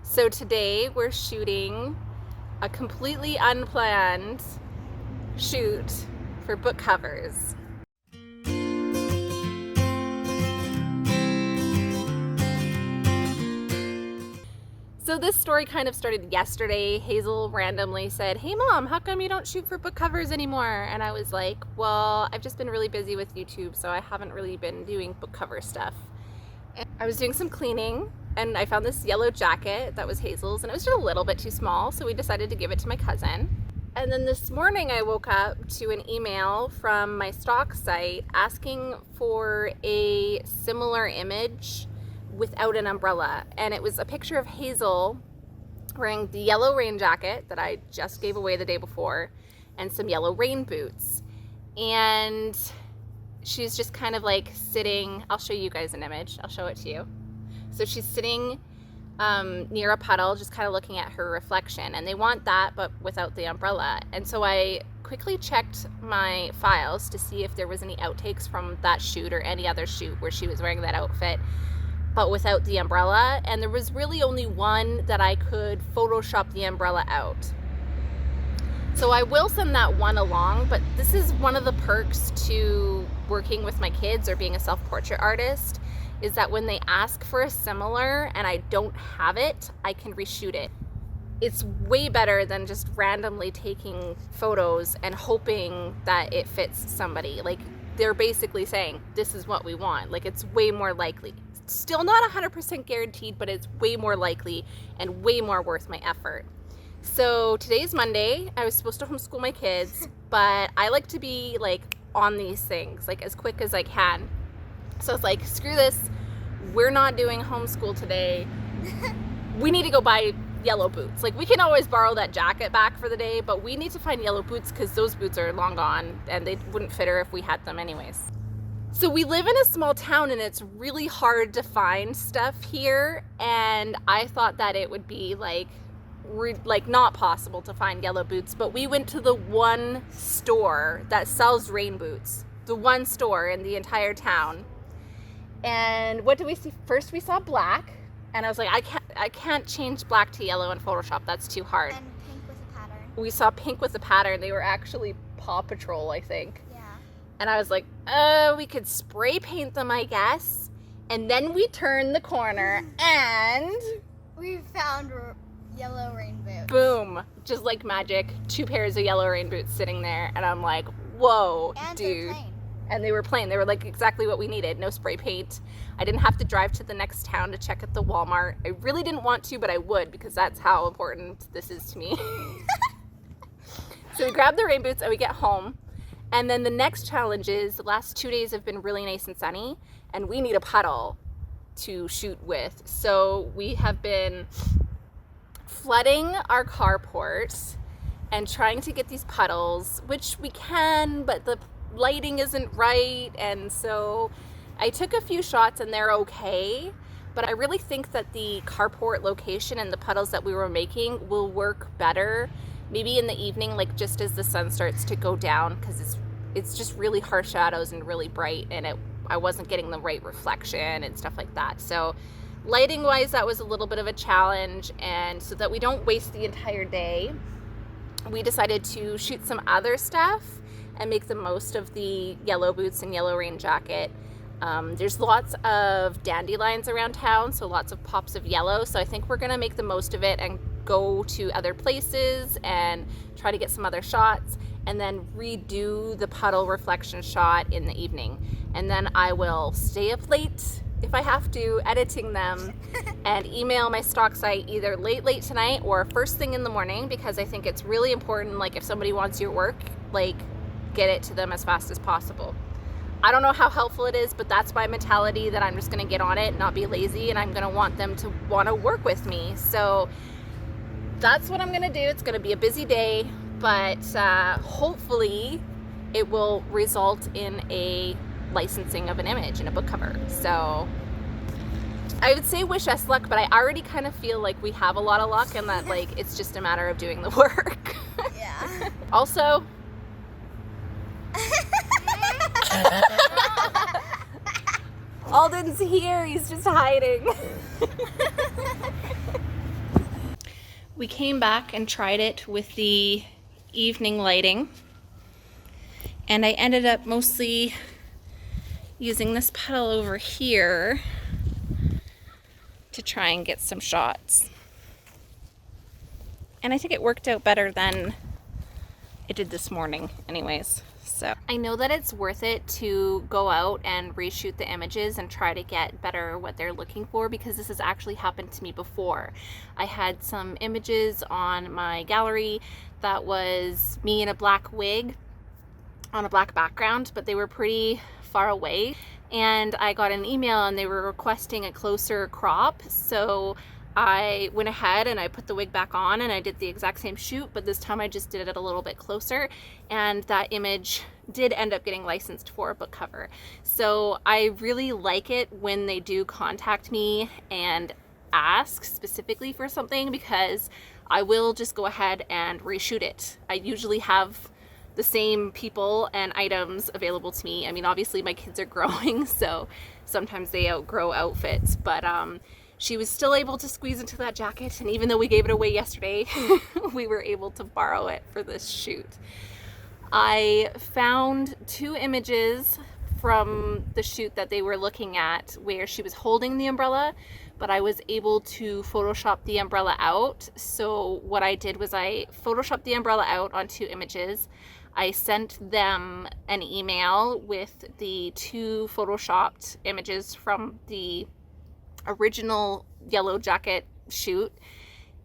So today we're shooting a completely unplanned shoot for book covers. So this story kind of started yesterday. Hazel randomly said, "Hey Mom, how come you don't shoot for book covers anymore?" And I was like, well, I've just been really busy with YouTube, so I haven't really been doing book cover stuff. And I was doing some cleaning and I found this yellow jacket that was Hazel's, and it was just a little bit too small, so we decided to give it to my cousin. And then this morning I woke up to an email from my stock site asking for a similar image without an umbrella, and it was a picture of Hazel wearing the yellow rain jacket that I just gave away the day before and some yellow rain boots, and she's just kind of like sitting. I'll show you guys an image. I'll show it to you. So she's sitting near a puddle, just kind of looking at her reflection, and they want that but without the umbrella. And so I quickly checked my files to see if there was any outtakes from that shoot or any other shoot where she was wearing that outfit but without the umbrella, and there was really only one that I could Photoshop the umbrella out. So I will send that one along, but this is one of the perks to working with my kids or being a self-portrait artist, is that when they ask for a similar and I don't have it, I can reshoot it. It's way better than just randomly taking photos and hoping that it fits somebody. Like, they're basically saying, this is what we want. Like, it's way more likely. Still not 100% guaranteed, but it's way more likely and way more worth my effort. So today's Monday. I was supposed to homeschool my kids, but I like to be like on these things like as quick as I can. So it's like, screw this, we're not doing homeschool today. We need to go buy yellow boots. Like, we can always borrow that jacket back for the day, but we need to find yellow boots because those boots are long gone and they wouldn't fit her if we had them anyways. So we live in a small town and it's really hard to find stuff here, and I thought that it would be like not possible to find yellow boots, but we went to the one store that sells rain boots, the one store in the entire town. And what did we see? First we saw black, and I was like, I can't change black to yellow in Photoshop, that's too hard. And pink with a pattern. We saw pink with a pattern. They were actually Paw Patrol, I think. And I was like, we could spray paint them, I guess. And then we turned the corner and we found yellow rain boots. Boom, just like magic, 2 pairs of yellow rain boots sitting there. And I'm like, whoa, and dude. They're plain. And they were plain. They were like exactly what we needed. No spray paint. I didn't have to drive to the next town to check at the Walmart. I really didn't want to, but I would, because that's how important this is to me. So we grabbed the rain boots and we get home. And then the next challenge is, the last 2 days have been really nice and sunny, and we need a puddle to shoot with. So we have been flooding our carport and trying to get these puddles, which we can, but the lighting isn't right. And so I took a few shots and they're okay, but I really think that the carport location and the puddles that we were making will work better maybe in the evening, like just as the sun starts to go down, because it's just really harsh shadows and really bright, and I wasn't getting the right reflection and stuff like that. So lighting wise, that was a little bit of a challenge, and so that we don't waste the entire day, we decided to shoot some other stuff and make the most of the yellow boots and yellow rain jacket. There's lots of dandelions around town, so lots of pops of yellow, so I think we're gonna make the most of it and go to other places and try to get some other shots, and then redo the puddle reflection shot in the evening. And then I will stay up late if I have to, editing them, and email my stock site either late tonight or first thing in the morning, because I think it's really important, like if somebody wants your work, like get it to them as fast as possible. I don't know how helpful it is, but that's my mentality, that I'm just gonna get on it, not be lazy, and I'm gonna want them to wanna work with me. So that's what I'm gonna do. It's gonna be a busy day, but hopefully it will result in a licensing of an image in a book cover. So I would say wish us luck, but I already kind of feel like we have a lot of luck, and that like it's just a matter of doing the work. Yeah. Also, Alden's here, he's just hiding. We came back and tried it with the evening lighting, and I ended up mostly using this pedal over here to try and get some shots. And I think it worked out better than it did this morning anyways. So I know that it's worth it to go out and reshoot the images and try to get better what they're looking for, because this has actually happened to me before. I had some images on my gallery that was me in a black wig on a black background, but they were pretty far away, and I got an email and they were requesting a closer crop. So I went ahead and I put the wig back on and I did the exact same shoot, but this time I just did it a little bit closer, and that image did end up getting licensed for a book cover. So I really like it when they do contact me and ask specifically for something, because I will just go ahead and reshoot it. I usually have the same people and items available to me. I mean, obviously my kids are growing, so sometimes they outgrow outfits, but she was still able to squeeze into that jacket, and even though we gave it away yesterday, we were able to borrow it for this shoot. I found 2 images from the shoot that they were looking at where she was holding the umbrella, but I was able to Photoshop the umbrella out. So what I did was I Photoshopped the umbrella out on 2 images. I sent them an email with the 2 Photoshopped images from the original yellow jacket shoot,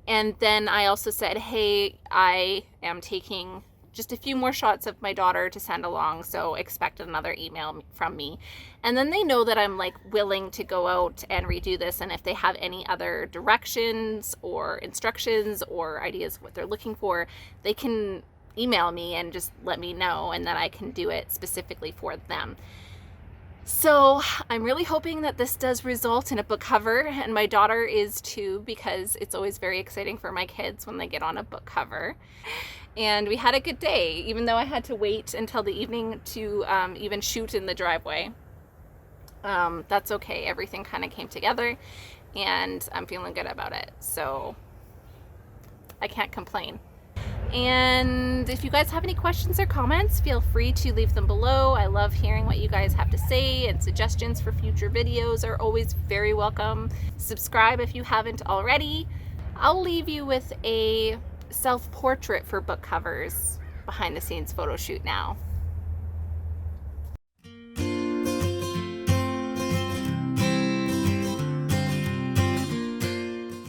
and then I also said, hey, I am taking just a few more shots of my daughter to send along, so expect another email from me. And then they know that I'm like willing to go out and redo this, and if they have any other directions or instructions or ideas of what they're looking for, they can email me and just let me know, and then I can do it specifically for them. So I'm really hoping that this does result in a book cover, and my daughter is too, because it's always very exciting for my kids when they get on a book cover. And we had a good day, even though I had to wait until the evening to even shoot in the driveway. That's okay, everything kind of came together and I'm feeling good about it, so I can't complain. And if you guys have any questions or comments, feel free to leave them below. I love hearing what you guys have to say, and suggestions for future videos are always very welcome. Subscribe if you haven't already. I'll leave you with a self-portrait for book covers behind the scenes photo shoot now.